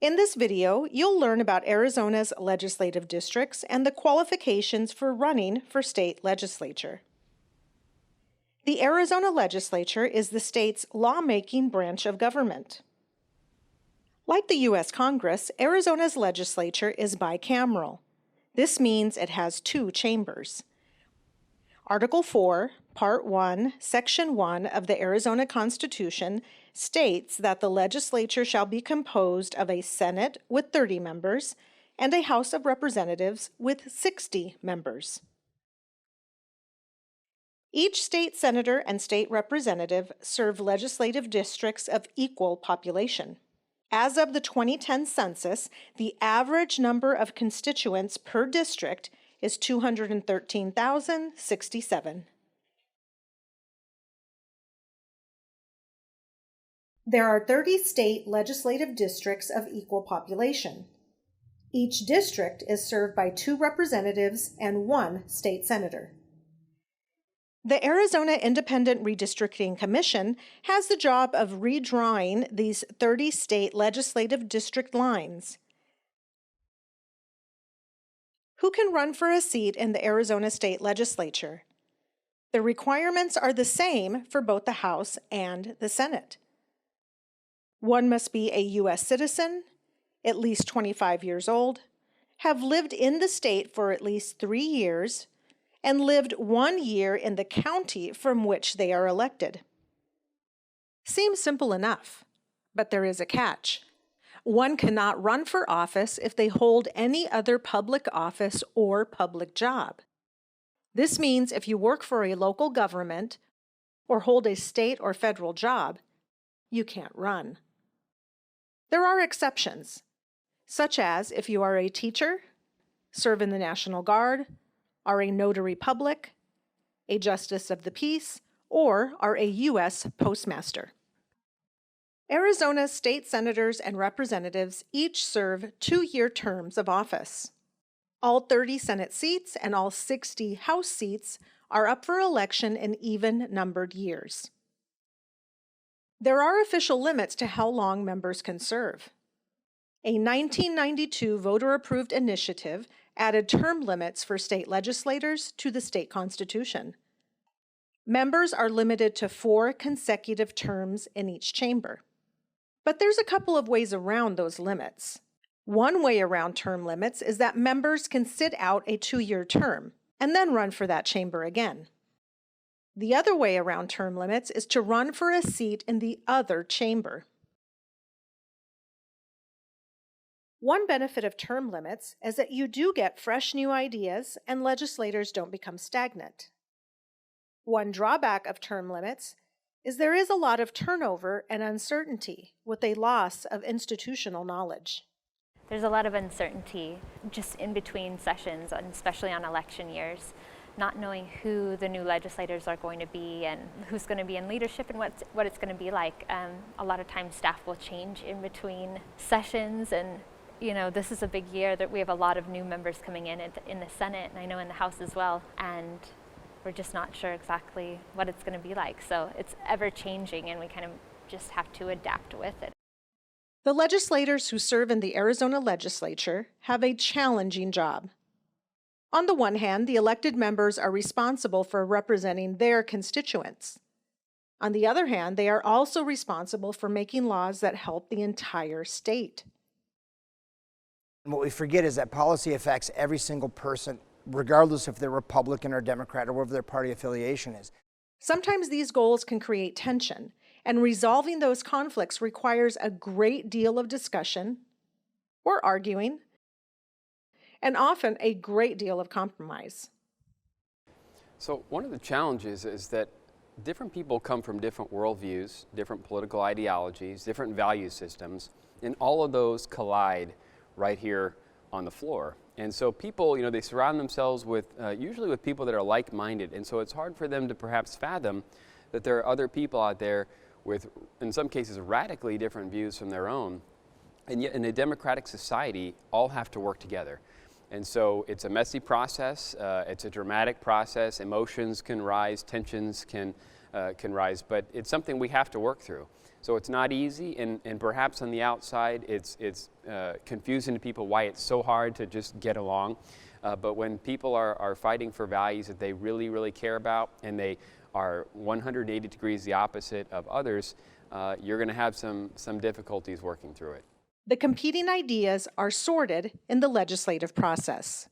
In this video, you'll learn about Arizona's legislative districts and the qualifications for running for state legislature. The Arizona Legislature is the state's lawmaking branch of government. Like the U.S. Congress, Arizona's legislature is bicameral. This means it has two chambers. Article 4, Part 1, Section 1 of the Arizona Constitution states that the legislature shall be composed of a Senate with 30 members and a House of Representatives with 60 members. Each state senator and state representative serve legislative districts of equal population. As of the 2010 census, the average number of constituents per district is 213,067. There are 30 state legislative districts of equal population. Each district is served by 2 representatives and 1 state senator. The Arizona Independent Redistricting Commission has the job of redrawing these 30 state legislative district lines. Who can run for a seat in the Arizona State Legislature? The requirements are the same for both the House and the Senate. One must be a U.S. citizen, at least 25 years old, have lived in the state for at least 3 years, and lived 1 year in the county from which they are elected. Seems simple enough, but there is a catch. One cannot run for office if they hold any other public office or public job. This means if you work for a local government or hold a state or federal job, you can't run. There are exceptions, such as if you are a teacher, serve in the National Guard, are a notary public, a justice of the peace, or are a U.S. postmaster. Arizona's state senators and representatives each serve 2-year terms of office. All 30 Senate seats and all 60 House seats are up for election in even-numbered years. There are official limits to how long members can serve. A 1992 voter-approved initiative added term limits for state legislators to the state constitution. Members are limited to 4 consecutive terms in each chamber. But there's a couple of ways around those limits. One way around term limits is that members can sit out a 2-year term and then run for that chamber again. The other way around term limits is to run for a seat in the other chamber. One benefit of term limits is that you do get fresh new ideas and legislators don't become stagnant. One drawback of term limits is there is a lot of turnover and uncertainty with a loss of institutional knowledge. There's a lot of uncertainty just in between sessions, and especially on election years, not knowing who the new legislators are going to be and who's going to be in leadership and what it's going to be like. A lot of times staff will change in between sessions, and this is a big year that we have a lot of new members coming in the Senate, and I know in the House as well, and we're just not sure exactly what it's going to be like. So it's ever changing, and we kind of just have to adapt with it. The legislators who serve in the Arizona legislature have a challenging job. On the one hand, the elected members are responsible for representing their constituents. On the other hand, they are also responsible for making laws that help the entire state. And what we forget is that policy affects every single person, regardless if they're Republican or Democrat or whatever their party affiliation is. Sometimes these goals can create tension, and resolving those conflicts requires a great deal of discussion or arguing, and often a great deal of compromise. So one of the challenges is that different people come from different worldviews, different political ideologies, different value systems, and all of those collide right here on the floor. And so people, they surround themselves with, usually with people that are like-minded, and so it's hard for them to perhaps fathom that there are other people out there with, in some cases, radically different views from their own. And yet in a democratic society, all have to work together. And so it's a messy process, it's a dramatic process, emotions can rise, tensions can can rise, but it's something we have to work through. So it's not easy, and perhaps on the outside it's confusing to people why it's so hard to just get along. But when people are fighting for values that they really, really care about, and they are 180 degrees the opposite of others, you're going to have some difficulties working through it. The competing ideas are sorted in the legislative process.